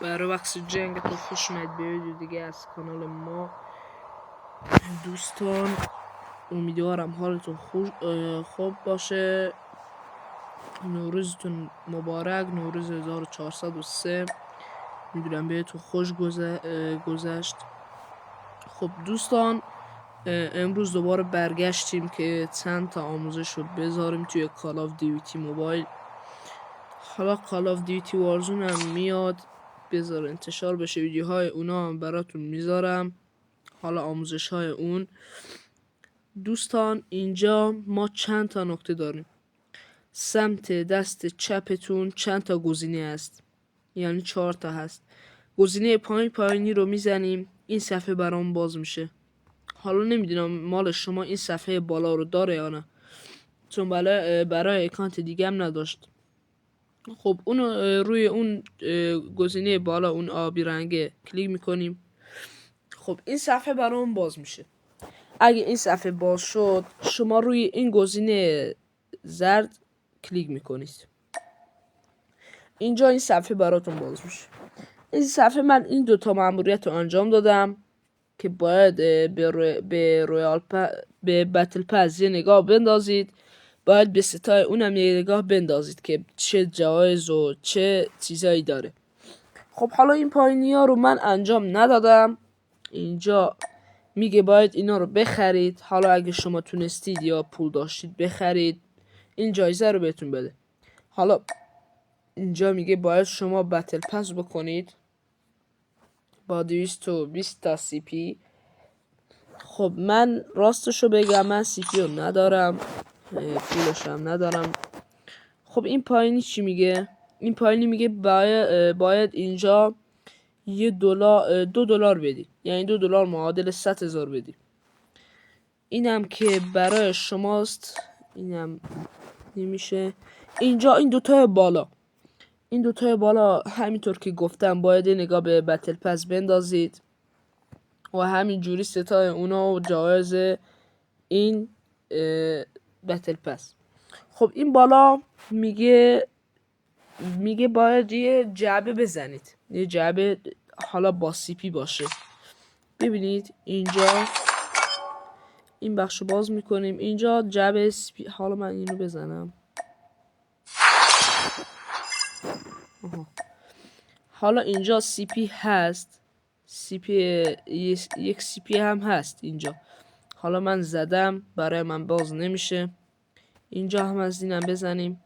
برای وقت جنگ تو خوش اومد به ویدیو دیگه از کانال ما دوستان. امیدوارم حالتون خوب باشه. نوروزتون مبارک، نوروز 1403. میدونم بهتون خوش گذشت. خب دوستان، امروز دوباره برگشتیم که چند تا آموزش رو بذاریم توی کال آف دیوتی موبایل. حالا کال آف دیوتی وارزون هم میاد، بذار انتشار بشه، ویدیوهای اونا هم براتون میذارم، حالا آموزش های اون. دوستان اینجا ما چند تا نکته داریم. سمت دست چپتون چند تا گزینه است، یعنی 4 تا هست. گزینه پایینی رو میزنیم، این صفحه برام باز میشه. حالا نمیدونم مال شما این صفحه بالا رو داره یا نه، چون برای اکانت دیگه هم نداشت. خب اون روی اون گزینه بالا، اون آبی رنگه کلیک میکنیم. خب این صفحه برام باز میشه. اگه این صفحه باز شد، شما روی این گزینه زرد کلیک میکنید. اینجا این صفحه براتون باز میشه. این صفحه من این دوتا مأموریت رو انجام دادم که باید به بتل پس یه نگاه بندازید، باید به ستای اونم یه نگاه بندازید که چه جوایز و چه چیزایی داره. خب حالا این پایینی ها رو من انجام ندادم. اینجا میگه باید اینا رو بخرید. حالا اگه شما تونستید یا پول داشتید بخرید، این جایزه رو بهتون بده. حالا اینجا میگه باید شما بتل پس بکنید با 220 تا سی پی. خب من راستشو بگم، من سی پی رو ندارم، پولش هم ندارم. خب این پایینی چی میگه؟ این پایینی میگه باید اینجا $2 بدی، یعنی $2 معادل 100,000 بدی. اینم که برای شماست، اینم نمیشه. اینجا این دوتای بالا همینطور که گفتم باید نگاه به بتل پس بندازید و همین جوری ستای اونا و جایز این بتل پس. خب این بالا میگه باید یه جعبه بزنید، یه جعبه حالا با سی پی باشه. ببینید اینجا این بخشو باز میکنیم، اینجا جعبه سی پی. حالا من اینو بزنم. حالا اینجا سی پی هست، یک سی پی هم هست اینجا. حالا من زدم، برای من باز نمیشه. اینجا هم از اینم بزنیم.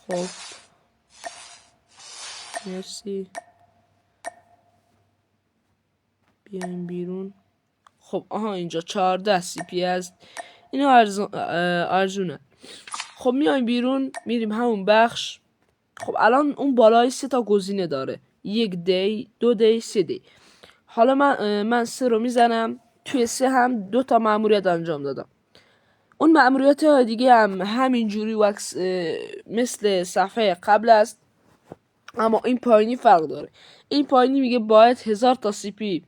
خب مرسی، بیایم بیرون. خب اینجا 14 سی پی هست، اینو ارزونه. خب میایم بیرون، میریم همون بخش. خب الان اون بالای 3 تا گزینه داره، 1 دی، 2 دی، 3 دی. حالا من 3 رو میزنم. توی 3 هم 2 تا مأموریت انجام دادم. اون مأموریت دیگه هم همین جوری مثل صفحه قبل است، اما این پایینی فرق داره. این پایینی میگه باید 1000 تا سی پی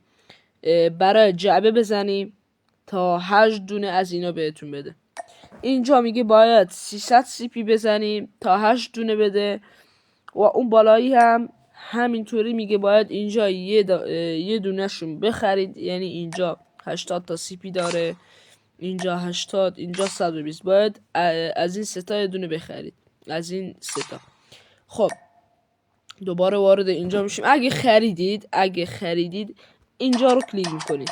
برای جعبه بزنیم تا 8 دونه از اینا بهتون بده. اینجا میگه باید 300 سی پی بزنیم تا 8 دونه بده. و اون بالایی هم همینطوری میگه باید اینجا یه دونه شون بخرید، یعنی اینجا 80 تا سی پی داره، اینجا 80، اینجا 120. باید از این ستا یه دونه بخرید، از این ستا. خب دوباره وارد اینجا میشیم. اگه خریدید اینجا رو کلیک میکنید،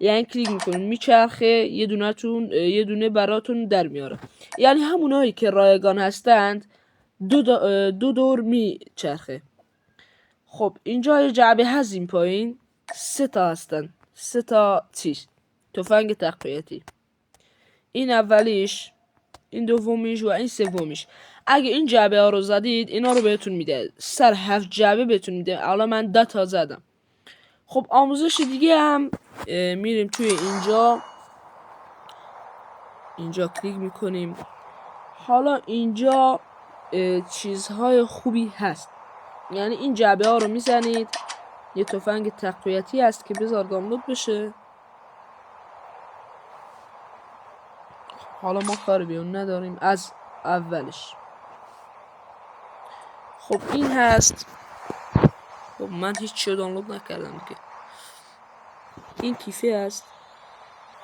یعنی کلیک میکنید میچرخه، یه دونه براتون در میاره. یعنی همونایی که رایگان هستند دو دور میچرخه. خب اینجا یه جعبه هست، این پایین 3 تا هستن، 3 تا چیز تفنگ تقویتی. این اولیش، این دومیش و این سومیش. اگه این جعبه ها رو زدید اینا رو بهتون میده، سر 7 جعبه بهتون میده. الان من 10 تا زدم. خب آموزش دیگه هم میریم توی اینجا کلیک میکنیم. حالا اینجا چیزهای خوبی هست، یعنی این جعبه ها رو میزنید. یه تفنگ تقویتی هست که بذار دانلود بشه. حالا ما کاری به اون نداریم از اولش. خب این هست. خب من هیچ چیو دانلود نکردم که. این کیفه هست.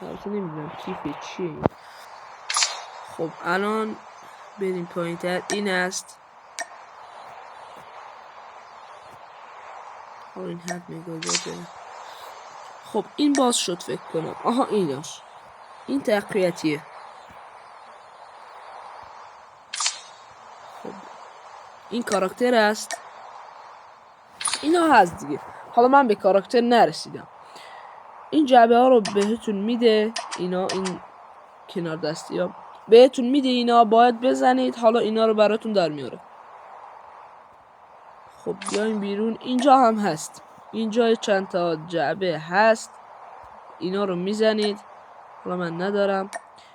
البته نمیدونم کیفه چیه. خب الان بریم پایین تر. این هست. این هست میگذاره. خب این باز شد فکر کنم. آها ایناش. این تقویتیه. خب این کاراکتر است. اینا هست دیگه. حالا من به کاراکتر نرسیدم. این جعبه ها رو بهتون میده. اینا این کنار دستی ها بهتون میده. اینا باید بزنید. حالا اینا رو براتون در میاره. خب بیایم بیرون. اینجا هم هست. اینجا چند تا جعبه هست. اینا رو میزنید. حالا من ندارم.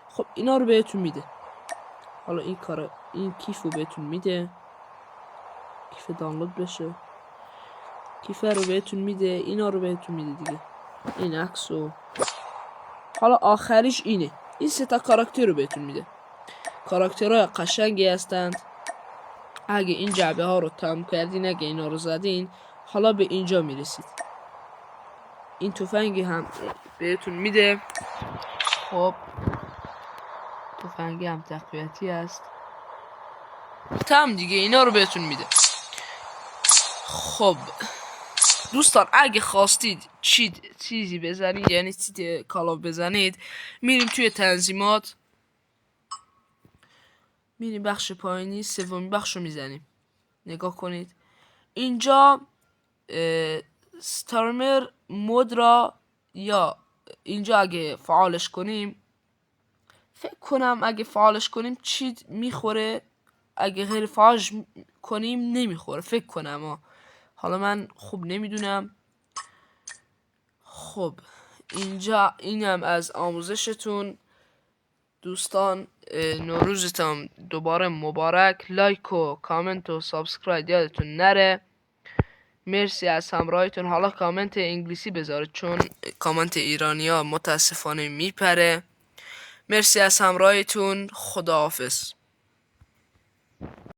خب اینا رو بهتون میده. حالا این کیف رو بهتون میده. کیف دانلود بشه. کیف رو بهتون میده. اینا رو بهتون میده دیگه. این عکس رو. حالا آخریش اینه. این سه تا کاراکتر رو بهتون میده. کاراکترهای قشنگی هستند. اگه این جعبه ها رو تمام کردین، اگه اینا رو زدین، حالا به اینجا میرسید. این تفنگی هم بهتون میده. خب تفنگی هم تقویتی است. تمام دیگه اینا رو بهتون میده. خب دوستان اگه خواستید چیزی بزنید، یعنی چیز کالاف بزنید، میریم توی تنظیمات، میریم بخش پایینی، سومین بخش رو میزنیم. نگاه کنید اینجا استارمر مود را، یا اینجا اگه فعالش کنیم، فکر کنم اگه فعالش کنیم چیز میخوره، اگه غیر فعالش کنیم نمیخوره فکر کنم. حالا من خوب نمیدونم. خب اینجا اینم از آموزشتون دوستان. نوروزتون دوباره مبارک. لایک و کامنت و سابسکرایب یادتون نره. مرسی از همراهیتون. حالا کامنت انگلیسی بذارید چون کامنت ایرانی ها متاسفانه میپره. مرسی از همراهیتون. خداحافظ.